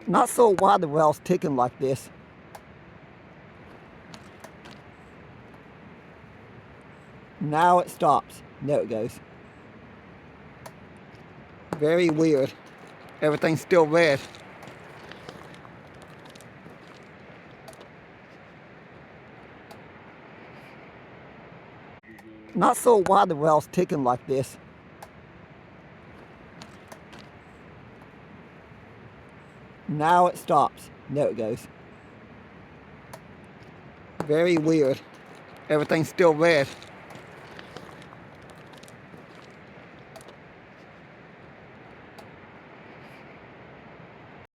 Not sure why the well's ticking like this. Now it stops. There it goes. Very weird. Everything's still red. Not sure why the well's ticking like this. Now it stops. There it goes. Very weird. Everything's still red.